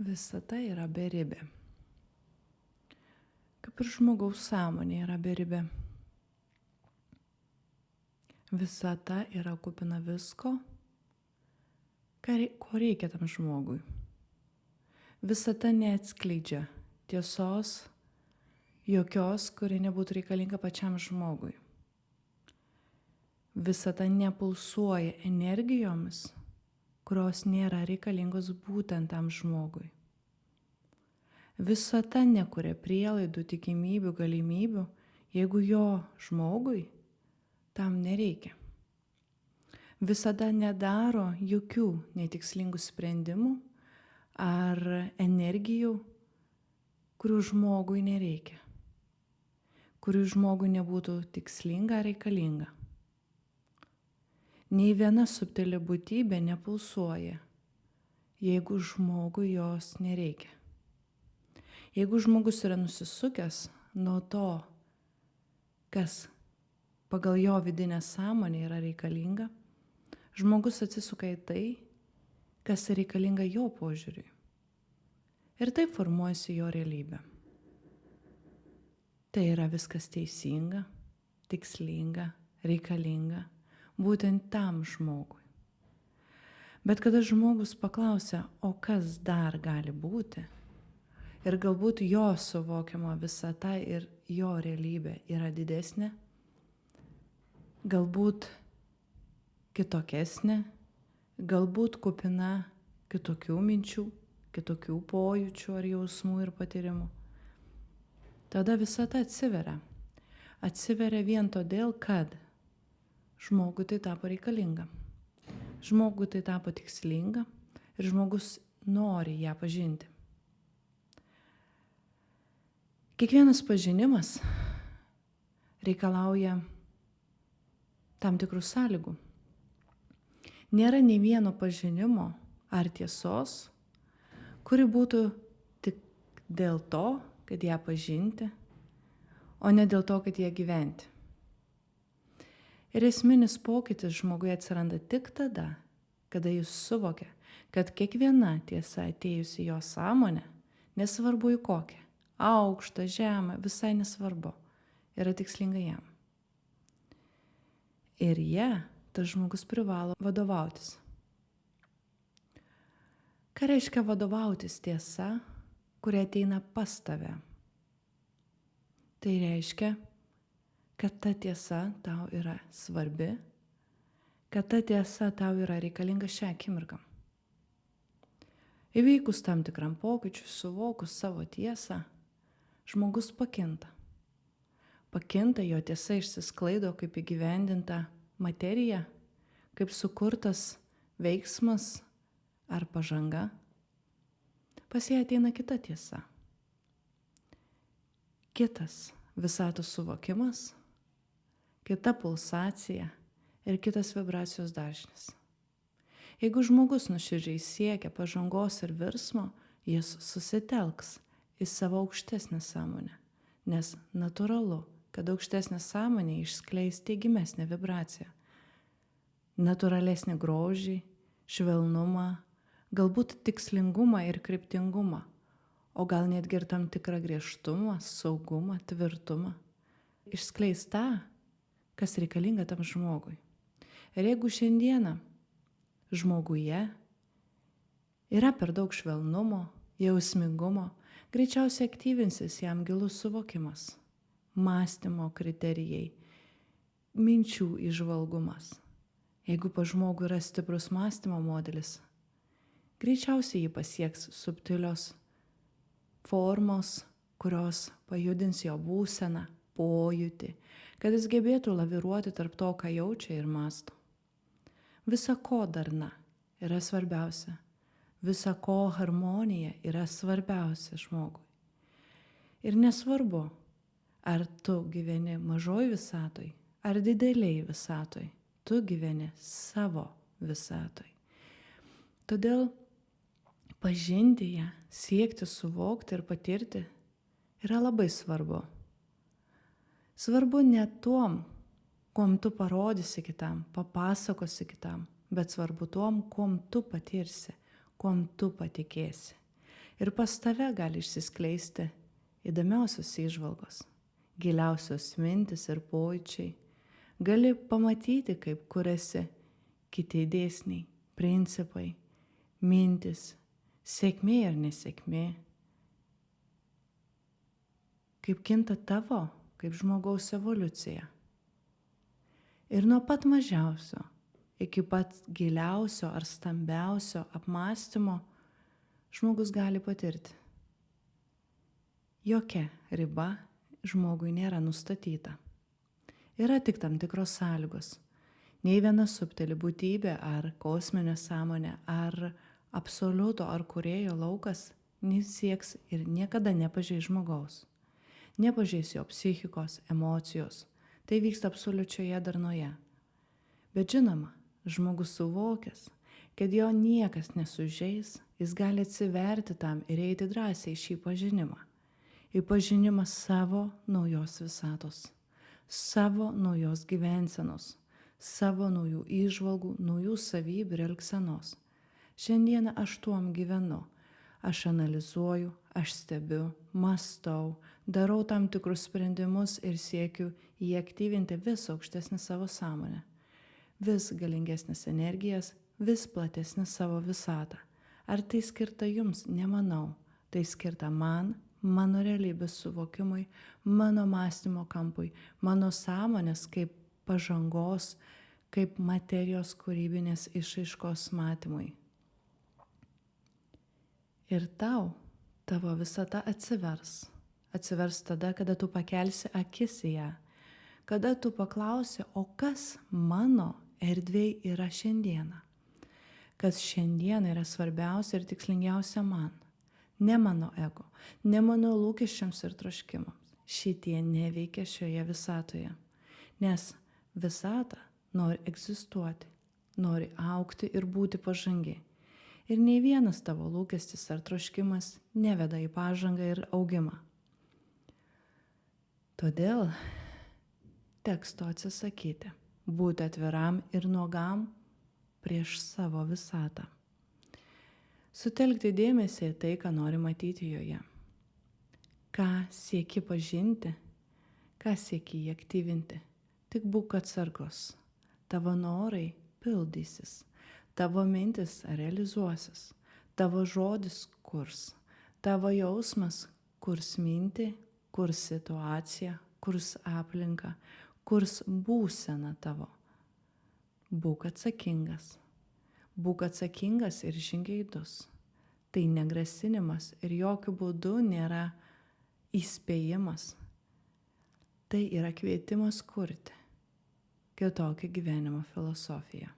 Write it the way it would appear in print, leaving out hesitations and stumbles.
Visata yra beribė. Kaip ir žmogaus sąmonė yra beribė. Visata yra kupina visko, ko reikia tam žmogui. Visata neatskleidžia tiesos jokios, kuri nebūtų reikalinga pačiam žmogui. Visata nepulsuoja energijomis, kurios nėra reikalingos būtent tam žmogui. Visata nekuria prielaidų, tikimybių, galimybių, jeigu jo žmogui tam nereikia. Visada nedaro jokių netikslingų sprendimų ar energijų, kurių žmogui nereikia, kurių žmogui nebūtų tikslinga ar reikalinga. Nei viena subtili būtybė nepulsuoja, jeigu žmogui jos nereikia. Jeigu žmogus yra nusisukęs nuo to, kas pagal jo vidinę sąmonę yra reikalinga, žmogus atsisuka į tai, kas reikalinga jo požiūriui. Ir taip formuojasi jo realybė. Tai yra viskas teisinga, tikslinga, reikalinga, būtent tam žmogui. Bet kada žmogus paklausia, o kas dar gali būti, ir galbūt jo suvokiama visata ir jo realybė yra didesnė, galbūt kitokesnė, galbūt kupina kitokių minčių, kitokių pojūčių ar jausmų ir patyrimų. Tada visata atsiveria. Atsiveria vien todėl, kad žmogui tai tapo reikalinga. Žmogui tai tapo tikslinga ir žmogus nori ją pažinti. Kiekvienas pažinimas reikalauja tam tikrų sąlygų. Nėra nei vieno pažinimo ar tiesos, kuri būtų tik dėl to, kad ją pažinti, o ne dėl to, kad ją gyventi. Ir esminis pokytis žmogui atsiranda tik tada, kada jis suvokia, kad kiekviena tiesa atėjusi jo sąmonę, nesvarbu į kokią, aukštą, žemą, visai nesvarbu, yra tikslinga jam. Ir tas žmogus privalo vadovautis. Ką reiškia vadovautis tiesa, kuri ateina pas tave? Tai reiškia, kad ta tiesa tau yra svarbi, kad ta tiesa tau yra reikalinga šią akimirką. Įvykus tam tikram pokyčiui, suvokus savo tiesą, žmogus pakinta. Pakinta, jo tiesa išsisklaido kaip įgyvendinta materija, kaip sukurtas veiksmas ar pažanga. Pas ją ateina kita tiesa. Kitas visatos suvokimas, kita pulsacija ir kitas vibracijos dažnis. Jeigu žmogus nuoširdžiai siekia pažangos ir virsmo, jis susitelks į savo aukštesnę sąmonę, nes natūralu, kad aukštesnė sąmonė išskleis teigimesnę vibraciją, natūralesnį grožį, švelnumą, galbūt tikslingumą ir kryptingumą, o gal netgi ir tam tikrą griežtumą, saugumą, tvirtumą. Išskleis tą, kas reikalinga tam žmogui. Ir jeigu šiandieną žmoguje yra per daug švelnumo, jausmingumo, greičiausiai aktyvinsis jam gilus suvokimas, mąstymo kriterijai, minčių įžvalgumas. Jeigu pas žmogų yra stiprus mąstymo modelis, greičiausiai jį pasieks subtilios formos, kurios pajudins jo būseną, pojūtį, kad jis gebėtų laviruoti tarp to, ką jaučia ir mąsto. Visa ko darna yra svarbiausia. Visa ko harmonija yra svarbiausia žmogui. Ir nesvarbu, ar tu gyveni mažoj visatoj, ar dideliai visatoj, tu gyveni savo visatoj. Todėl pažinti ją, siekti, suvokti ir patirti yra labai svarbu. Svarbu ne tuom, kuom tu parodysi kitam, papasakosi kitam, bet svarbu tuom, kuom tu patirsi, kuom tu patikėsi. Ir pas tave gali išsiskleisti įdomiausios įžvalgos, giliausios mintis ir pojūčiai. Gali pamatyti, kaip kuriasi kiti dėsniai, principai, mintis, sėkmė ar nesėkmė. Kaip kinta tavo, kaip žmogaus evoliucija. Ir nuo pat mažiausio iki pat giliausio ar stambiausio apmąstymo žmogus gali patirti. Jokia riba žmogui nėra nustatyta. Yra tik tam tikros sąlygos. Nei viena subtili būtybė ar kosminė sąmonė ar absoliuto ar kūrėjo laukas nesieks ir niekada nepažeis žmogaus. Nepažeis jo psichikos, emocijos. Tai vyksta absoliučioje darnoje. Bet žinoma, žmogus suvokęs, kad jo niekas nesužeis, jis gali atsiverti tam ir eiti drąsiai į šį pažinimą. Į pažinimą savo naujos visatos, savo naujos gyvensenos, savo naujų įžvalgų, naujų savybių ir elgsenos. Šiandieną aš tuom gyvenu. Aš analizuoju, aš stebiu, mąstau, darau tam tikrus sprendimus ir siekiu jį aktyvinti vis aukštesnį savo sąmonę, vis galingesnės energijas, vis platesnį savo visatą. Ar tai skirta jums? Nemanau. Tai skirta man, mano realybės suvokimui, mano mąstymo kampui, mano sąmonės kaip pažangos, kaip materijos kūrybinės išraiškos matymui. Ir tavo visata atsivers. Atsivers tada, kada tu pakelsi akis į ją. Kada tu paklausi, o kas mano erdvėj yra šiandieną? Kas šiandieną yra svarbiausia ir tikslingiausia man? Ne mano ego, ne mano lūkesčiams ir troškimams. Šitie neveikia šioje visatoje. Nes visata nori egzistuoti, nori augti ir būti pažangi. Ir nei vienas tavo lūkestis ar troškimas neveda į pažangą ir augimą. Todėl teks to atsisakyti, būti atviram ir nuogam prieš savo visatą. Sutelkti dėmesį į tai, ką nori matyti joje. Ką sieki pažinti, ką sieki jį aktyvinti. Tik būk atsargus. Tavo norai pildysis. Tavo mintis realizuosis, tavo žodis kurs, tavo jausmas kurs mintį, kurs situaciją, kurs aplinką, kurs būseną tavo. Būk atsakingas. Būk atsakingas ir žingeidus. Tai negrasinimas ir jokių būdų nėra įspėjimas. Tai yra kvietimas kurti kitokią gyvenimo filosofiją.